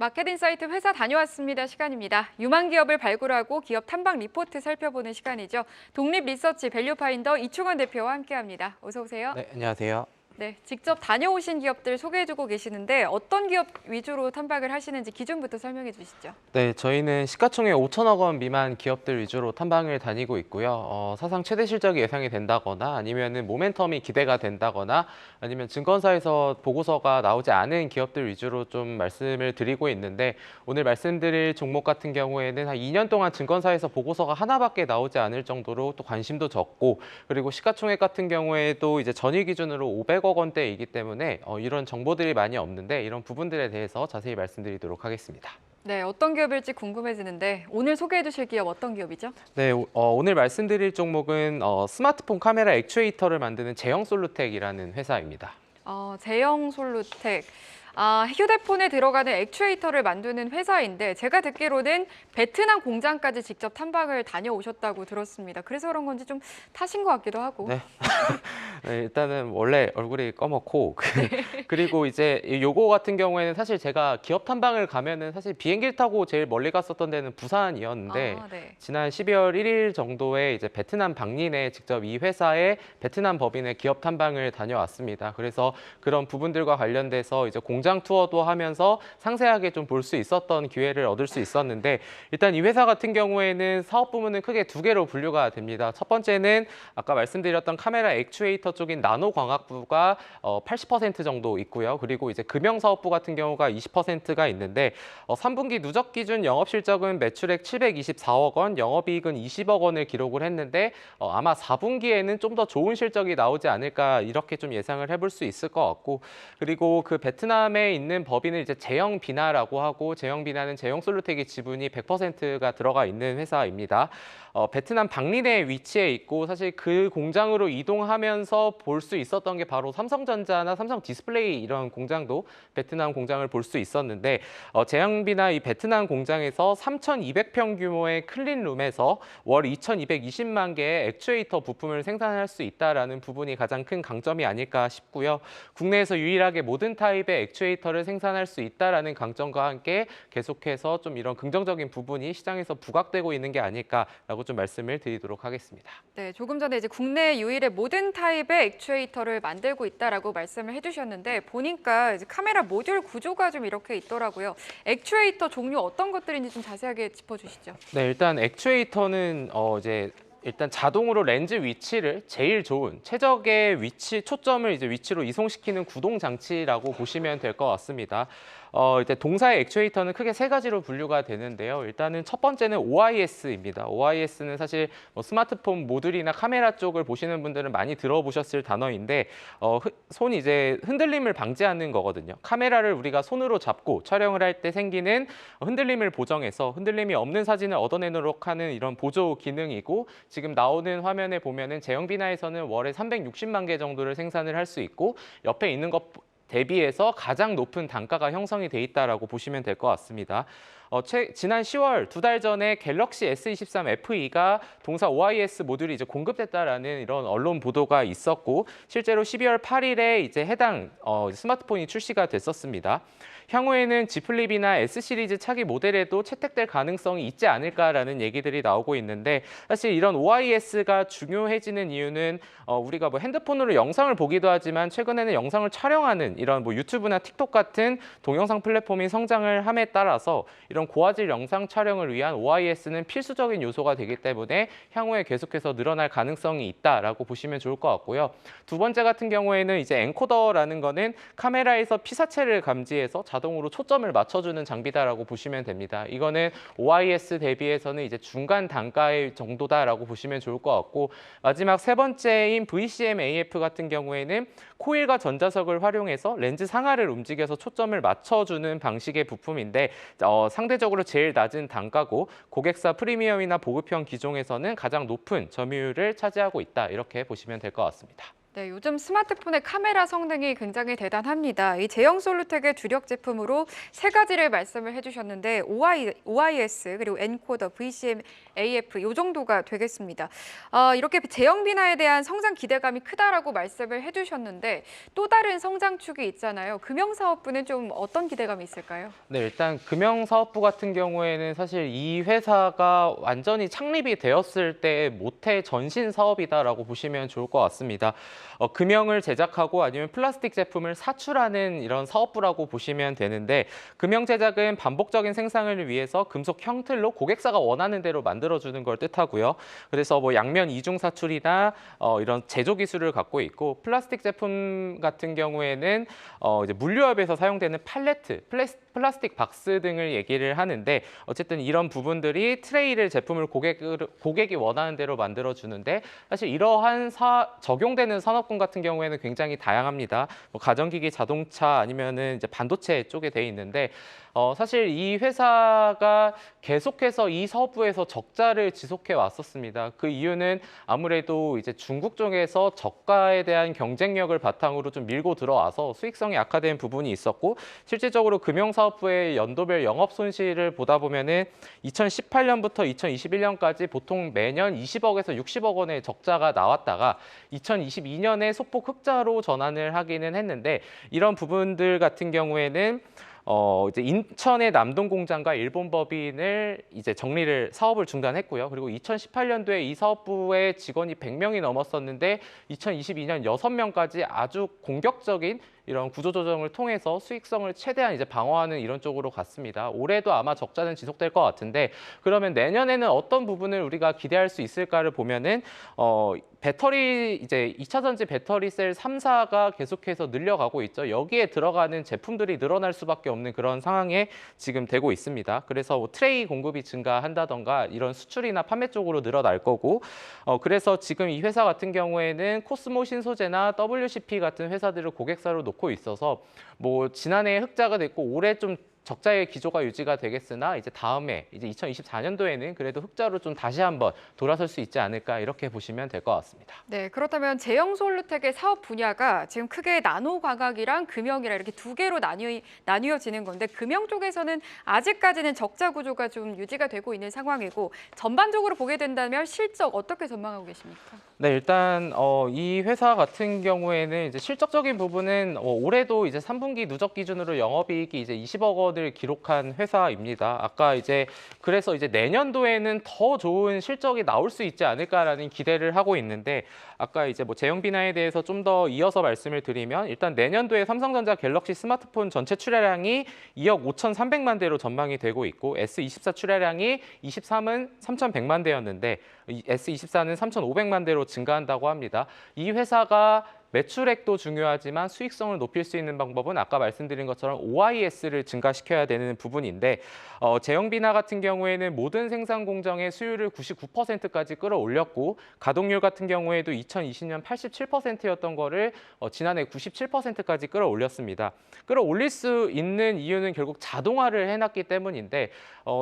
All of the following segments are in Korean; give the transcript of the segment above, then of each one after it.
마켓인사이트 회사 다녀왔습니다 시간입니다. 유망 기업을 발굴하고 기업 탐방 리포트 살펴보는 시간이죠. 독립 리서치 밸류파인더 이충원 대표와 함께합니다. 어서 오세요. 네, 안녕하세요. 네, 직접 다녀오신 기업들 소개해주고 계시는데 어떤 기업 위주로 탐방을 하시는지 기준부터 설명해 주시죠. 네, 저희는 시가총액 5천억 원 미만 기업들 위주로 탐방을 다니고 있고요. 사상 최대 실적이 예상이 된다거나 아니면은 모멘텀이 기대가 된다거나 아니면 증권사에서 보고서가 나오지 않은 기업들 위주로 좀 말씀을 드리고 있는데 오늘 말씀드릴 종목 같은 경우에는 한 2년 동안 증권사에서 보고서가 하나밖에 나오지 않을 정도로 또 관심도 적고 그리고 시가총액 같은 경우에도 이제 전일 기준으로 500억 원대이기 때문에 이런 정보들이 많이 없는데 이런 부분들에 대해서 자세히 말씀드리도록 하겠습니다. 네, 어떤 기업일지 궁금해지는데 오늘 소개해 주실 기업 어떤 기업이죠? 네, 오늘 말씀드릴 종목은 스마트폰 카메라 액추에이터를 만드는 제형솔루텍이라는 회사입니다. 제형솔루텍. 휴대폰에 들어가는 액추에이터를 만드는 회사인데 제가 듣기로는 베트남 공장까지 직접 탐방을 다녀오셨다고 들었습니다. 그래서 그런 건지 좀 타신 것 같기도 하고. 네. 네, 일단은 원래 얼굴이 검었고 그리고 이제 요거 같은 경우에는 사실 제가 기업 탐방을 가면은 사실 비행기를 타고 제일 멀리 갔었던 데는 부산이었는데 네. 지난 12월 1일 정도에 이제 베트남 방린에 직접 이 회사의 베트남 법인의 기업 탐방을 다녀왔습니다. 그래서 그런 부분들과 관련돼서 이제 공장 투어도 하면서 상세하게 좀 볼 수 있었던 기회를 얻을 수 있었는데 일단 이 회사 같은 경우에는 사업 부문은 크게 두 개로 분류가 됩니다. 첫 번째는 아까 말씀드렸던 카메라 액추에이터 쪽인 나노광학부가 80% 정도 있고요. 그리고 이제 금형사업부 같은 경우가 20%가 있는데 3분기 누적 기준 영업실적은 매출액 724억 원, 영업이익은 20억 원을 기록을 했는데 아마 4분기에는 좀 더 좋은 실적이 나오지 않을까 이렇게 좀 예상을 해볼 수 있을 것 같고 그리고 그 베트남에 있는 법인을 이제 제형비나라고 하고 제형비나는 제형솔루텍의 지분이 100%가 들어가 있는 회사입니다. 베트남 방린에 위치해 있고 사실 그 공장으로 이동하면서 볼 수 있었던 게 바로 삼성전자나 삼성 디스플레이 이런 공장도 베트남 공장을 볼 수 있었는데 제형비나 이 베트남 공장에서 3,200평 규모의 클린룸에서 월 2,220만 개의 액추에이터 부품을 생산할 수 있다라는 부분이 가장 큰 강점이 아닐까 싶고요. 국내에서 유일하게 모든 타입의 액추에이터를 생산할 수 있다라는 강점과 함께 계속해서 좀 이런 긍정적인 부분이 시장에서 부각되고 있는 게 아닐까라고 좀 말씀을 드리도록 하겠습니다. 네, 조금 전에 이제 국내 유일의 모든 타입의 액추에이터를 만들고 있다라고 말씀을 해주셨는데 보니까 이제 카메라 모듈 구조가 좀 이렇게 있더라고요. 액추에이터 종류 어떤 것들인지 좀 자세하게 짚어주시죠. 네, 일단 액추에이터는 이제 일단 자동으로 렌즈 위치를 제일 좋은 최적의 위치 초점을 이제 위치로 이송시키는 구동 장치라고 보시면 될 것 같습니다. 이제 동사의 액추에이터는 크게 세 가지로 분류가 되는데요. 일단은 첫 번째는 OIS입니다. OIS는 사실 스마트폰 모듈이나 카메라 쪽을 보시는 분들은 많이 들어보셨을 단어인데 손이 이제 흔들림을 방지하는 거거든요. 카메라를 우리가 손으로 잡고 촬영을 할 때 생기는 흔들림을 보정해서 흔들림이 없는 사진을 얻어내도록 하는 이런 보조 기능이고 지금 나오는 화면에 보면은 제형비나에서는 월에 360만 개 정도를 생산을 할 수 있고 옆에 있는 것 대비해서 가장 높은 단가가 형성이 돼 있다라고 보시면 될 것 같습니다. 지난 10월 두 달 전에 갤럭시 S23 FE가 동사 OIS 모듈이 이제 공급됐다라는 이런 언론 보도가 있었고 실제로 12월 8일에 이제 해당 스마트폰이 출시가 됐었습니다. 향후에는 G 플립이나 S 시리즈 차기 모델에도 채택될 가능성이 있지 않을까라는 얘기들이 나오고 있는데 사실 이런 OIS가 중요해지는 이유는 우리가 뭐 핸드폰으로 영상을 보기도 하지만 최근에는 영상을 촬영하는 이런 뭐 유튜브나 틱톡 같은 동영상 플랫폼이 성장을 함에 따라서 이런 고화질 영상 촬영을 위한 OIS는 필수적인 요소가 되기 때문에 향후에 계속해서 늘어날 가능성이 있다라고 보시면 좋을 것 같고요. 두 번째 같은 경우에는 이제 엔코더라는 거는 카메라에서 피사체를 감지해서 자동으로 초점을 맞춰주는 장비다라고 보시면 됩니다. 이거는 OIS 대비해서는 이제 중간 단가의 정도다라고 보시면 좋을 것 같고 마지막 세 번째인 VCM AF 같은 경우에는 코일과 전자석을 활용해서 렌즈 상하를 움직여서 초점을 맞춰주는 방식의 부품인데 상대적으로 제일 낮은 단가고 고객사 프리미엄이나 보급형 기종에서는 가장 높은 점유율을 차지하고 있다 이렇게 보시면 될 것 같습니다. 네, 요즘 스마트폰의 카메라 성능이 굉장히 대단합니다. 이 제형 솔루텍의 주력 제품으로 세 가지를 말씀을 해주셨는데 OIS 그리고 엔코더, VCM, AF 이 정도가 되겠습니다. 이렇게 제형 비나에 대한 성장 기대감이 크다라고 말씀을 해주셨는데 또 다른 성장축이 있잖아요. 금융사업부는 좀 어떤 기대감이 있을까요? 네, 일단 금융사업부 같은 경우에는 사실 이 회사가 완전히 창립이 되었을 때 모태 전신 사업이다라고 보시면 좋을 것 같습니다. 금형을 제작하고 아니면 플라스틱 제품을 사출하는 이런 사업부라고 보시면 되는데 금형 제작은 반복적인 생산을 위해서 금속 형틀로 고객사가 원하는 대로 만들어주는 걸 뜻하고요. 그래서 뭐 양면 이중 사출이나 이런 제조 기술을 갖고 있고 플라스틱 제품 같은 경우에는 이제 물류업에서 사용되는 팔레트, 플라스틱 박스 등을 얘기를 하는데 어쨌든 이런 부분들이 트레이를 제품을 고객이 원하는 대로 만들어 주는데 사실 이러한 적용되는 산업군 같은 경우에는 굉장히 다양합니다. 뭐 가전기기, 자동차 아니면은 이제 반도체 쪽에 돼 있는데 사실 이 회사가 계속해서 이 사업부에서 적자를 지속해 왔었습니다. 그 이유는 아무래도 이제 중국 쪽에서 저가에 대한 경쟁력을 바탕으로 좀 밀고 들어와서 수익성이 악화된 부분이 있었고 실질적으로 금융사업부의 연도별 영업 손실을 보다 보면은 2018년부터 2021년까지 보통 매년 20억에서 60억 원의 적자가 나왔다가 2022년에 소폭 흑자로 전환을 하기는 했는데 이런 부분들 같은 경우에는 이제 인천의 남동 공장과 일본 법인을 이제 사업을 중단했고요. 그리고 2018년도에 이 사업부의 직원이 100명이 넘었었는데 2022년 6명까지 아주 공격적인 이런 구조조정을 통해서 수익성을 최대한 이제 방어하는 이런 쪽으로 갔습니다. 올해도 아마 적자는 지속될 것 같은데 그러면 내년에는 어떤 부분을 우리가 기대할 수 있을까를 보면은 배터리 이제 2차 전지 배터리 셀 3사가 계속해서 늘려가고 있죠. 여기에 들어가는 제품들이 늘어날 수밖에 없는 그런 상황에 지금 되고 있습니다. 그래서 뭐 트레이 공급이 증가한다던가 이런 수출이나 판매 쪽으로 늘어날 거고 그래서 지금 이 회사 같은 경우에는 코스모 신소재나 WCP 같은 회사들을 고객사로 놓고 있어서 뭐 지난해 흑자가 됐고 올해 좀 적자의 기조가 유지가 되겠으나 이제 다음에 이제 2024년도에는 그래도 흑자로 좀 다시 한번 돌아설 수 있지 않을까 이렇게 보시면 될 것 같습니다. 네, 그렇다면 제형 솔루텍의 사업 분야가 지금 크게 나노 광학이랑 금형이랑 이렇게 두 개로 나뉘어지는 건데 금형 쪽에서는 아직까지는 적자 구조가 좀 유지가 되고 있는 상황이고 전반적으로 보게 된다면 실적 어떻게 전망하고 계십니까? 네, 일단 이 회사 같은 경우에는 이제 실적적인 부분은 올해도 이제 3분기 누적 기준으로 영업이익이 이제 20억 원을 기록한 회사입니다. 아까 이제 그래서 이제 내년도에는 더 좋은 실적이 나올 수 있지 않을까라는 기대를 하고 있는데 아까 이제 뭐 제형 비나에 대해서 좀 더 이어서 말씀을 드리면 일단 내년도에 삼성전자 갤럭시 스마트폰 전체 출하량이 2억 5,300만 대로 전망이 되고 있고 S24 출하량이 23은 3,100만 대였는데 S24는 3,500만 대로 증가한다고 합니다. 이 회사가 매출액도 중요하지만 수익성을 높일 수 있는 방법은 아까 말씀드린 것처럼 OIS를 증가시켜야 되는 부분인데 제형 비나 같은 경우에는 모든 생산 공정의 수율을 99%까지 끌어올렸고 가동률 같은 경우에도 2020년 87%였던 거를 지난해 97%까지 끌어올렸습니다. 끌어올릴 수 있는 이유는 결국 자동화를 해놨기 때문인데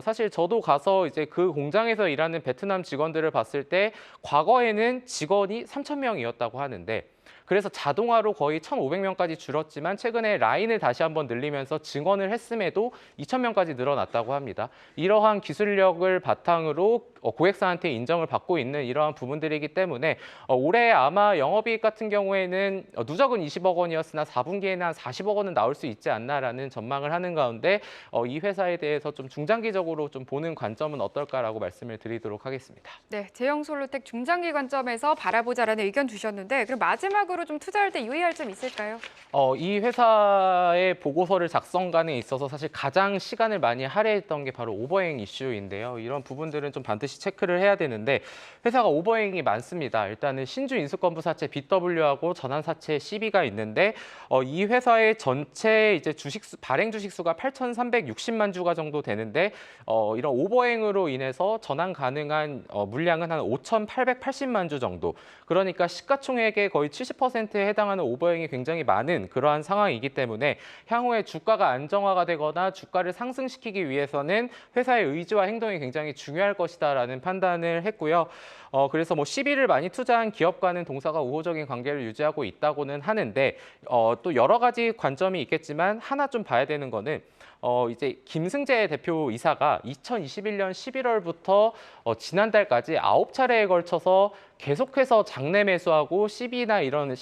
사실 저도 가서 이제 그 공장에서 일하는 베트남 직원들을 봤을 때 과거에는 직원이 3,000명이었다고 하는데 그래서 자동화로 거의 1,500명까지 줄었지만 최근에 라인을 다시 한번 늘리면서 증원을 했음에도 2,000명까지 늘어났다고 합니다. 이러한 기술력을 바탕으로 고객사한테 인정을 받고 있는 이러한 부분들이기 때문에 올해 아마 영업이익 같은 경우에는 누적은 20억 원이었으나 4분기에는 한 40억 원은 나올 수 있지 않나라는 전망을 하는 가운데 이 회사에 대해서 좀 중장기적으로 좀 보는 관점은 어떨까라고 말씀을 드리도록 하겠습니다. 네, 제형 솔루텍 중장기 관점에서 바라보자라는 의견 주셨는데 그럼 마지막으로 좀 투자할 때 유의할 점 있을까요? 이 회사의 보고서를 작성관에 있어서 사실 가장 시간을 많이 할애했던 게 바로 오버행 이슈인데요. 이런 부분들은 좀 반드시 체크를 해야 되는데 회사가 오버행이 많습니다. 일단은 신주 인수권부 사채 BW하고 전환 사채 CB가 있는데 이 회사의 전체 이제 발행 주식 수가 8,360만 주가 정도 되는데 이런 오버행으로 인해서 전환 가능한 물량은 한 5,880만 주 정도. 그러니까 시가총액의 거의 70% 70%에 해당하는 오버행이 굉장히 많은 그러한 상황이기 때문에 향후에 주가가 안정화가 되거나 주가를 상승시키기 위해서는 회사의 의지와 행동이 굉장히 중요할 것이다라는 판단을 했고요. 그래서 뭐 시비를 많이 투자한 기업과는 동사가 우호적인 관계를 유지하고 있다고는 하는데 또 여러 가지 관점이 있겠지만 하나 좀 봐야 되는 거는 이제 김승재 대표이사가 2021년 11월부터 지난달까지 9차례에 걸쳐서 계속해서 장내 매수하고 시비나 이런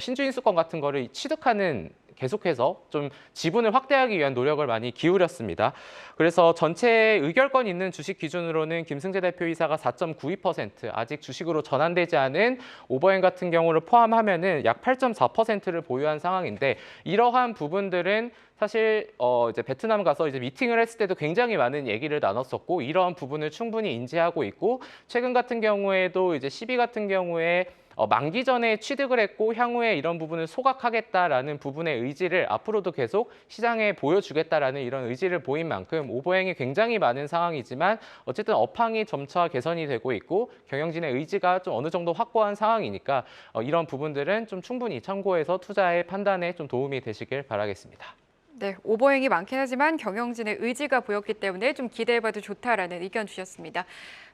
신주인수권 같은 거를 취득하는 계속해서 좀 지분을 확대하기 위한 노력을 많이 기울였습니다. 그래서 전체 의결권 있는 주식 기준으로는 김승재 대표이사가 4.92%, 아직 주식으로 전환되지 않은 오버행 같은 경우를 포함하면은 약 8.4%를 보유한 상황인데 이러한 부분들은 사실 이제 베트남 가서 이제 미팅을 했을 때도 굉장히 많은 얘기를 나눴었고 이러한 부분을 충분히 인지하고 있고 최근 같은 경우에도 이제 시비 같은 경우에 만기 전에 취득을 했고 향후에 이런 부분을 소각하겠다라는 부분의 의지를 앞으로도 계속 시장에 보여주겠다라는 이런 의지를 보인 만큼 오버행이 굉장히 많은 상황이지만 어쨌든 업황이 점차 개선이 되고 있고 경영진의 의지가 좀 어느 정도 확고한 상황이니까 이런 부분들은 좀 충분히 참고해서 투자의 판단에 좀 도움이 되시길 바라겠습니다. 네, 오버행이 많긴 하지만 경영진의 의지가 보였기 때문에 좀 기대해봐도 좋다라는 의견 주셨습니다.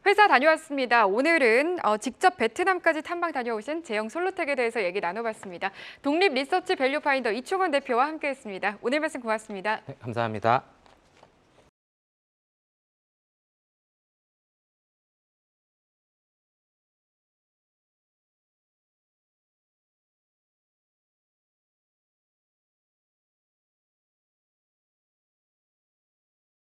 회사 다녀왔습니다. 오늘은 직접 베트남까지 탐방 다녀오신 제형 솔루텍에 대해서 얘기 나눠봤습니다. 독립 리서치 밸류파인더 이충원 대표와 함께했습니다. 오늘 말씀 고맙습니다. 네, 감사합니다.